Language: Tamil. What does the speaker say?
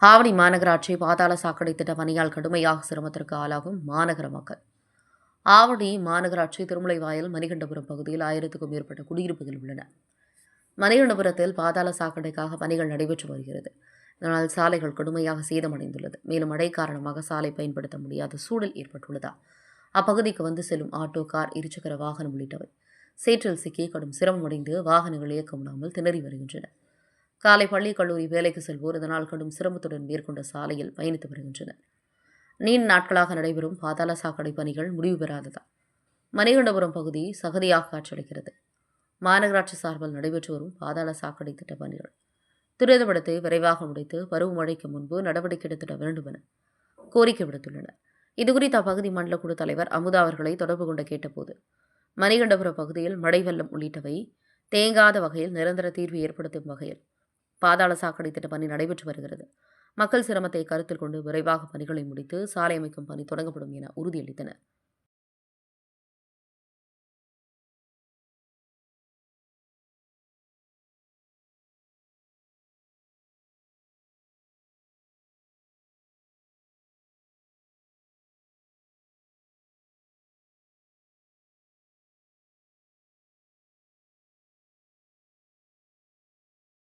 ஆவடி மாநகராட்சி பாதாள சாக்கடை திட்ட பணியால் கடுமையாக சிரமத்திற்கு ஆளாகும் மாநகர மக்கள். ஆவடி மாநகராட்சி திருமலைவாயல் மணிகண்டபுரம் பகுதியில் 1000க்கும் மேற்பட்ட குடியிருப்புகள் உள்ளன. மணிகண்டபுரத்தில் பாதாள சாக்கடைக்காக பணிகள் நடைபெற்று வருகிறது. இதனால் சாலைகள் கடுமையாக சேதமடைந்துள்ளது. மேலும் மழை காரணமாக சாலை பயன்படுத்த முடியாத சூழல் ஏற்பட்டுள்ளதால் அப்பகுதிக்கு வந்து செல்லும் ஆட்டோ, கார், இருசக்கர வாகனம் உள்ளிட்டவை சேற்றில் சிக்கி கடும் சிரமமடைந்து வாகனங்கள் இயக்க முடியாமல் திணறி வருகின்றன. காலை பள்ளி, கல்லூரி, வேலைக்கு செல்வோர் இதனால் கடும் சிரமத்துடன் மேற்கொண்ட சாலையில் பயணித்து வருகின்றனர். நீண்ட நாட்களாக நடைபெறும் பாதாள சாக்கடை பணிகள் முடிவு பெறாததால் மணிகண்டபுரம் பகுதி சகதியாக காட்சியளிக்கிறது. மாநகராட்சி சார்பில் நடைபெற்று வரும் பாதாள சாக்கடை திட்ட பணிகள் துரிதப்படுத்தி விரைவாக முடித்து பருவமழைக்கு முன்பு நடவடிக்கை எடுத்திட வேண்டும் என கோரிக்கை விடுத்துள்ளனர். இதுகுறித்து அப்பகுதி மண்டல குழு தலைவர் அமுதா அவர்களை தொடர்பு கொண்டு கேட்டபோது, மணிகண்டபுரம் பகுதியில் மழை வெள்ளம் உள்ளிட்டவை தேங்காத வகையில் நிரந்தர தீர்வு ஏற்படுத்தும் வகையில் பாதாள சாக்கடை திட்ட பணி நடைபெற்று வருகிறது. மக்கள் சிரமத்தை கருத்தில் கொண்டு விரைவாக பணிகளை முடித்து சாலை அமைக்கும் பணி தொடங்கப்படும் என உறுதியளித்தனர்.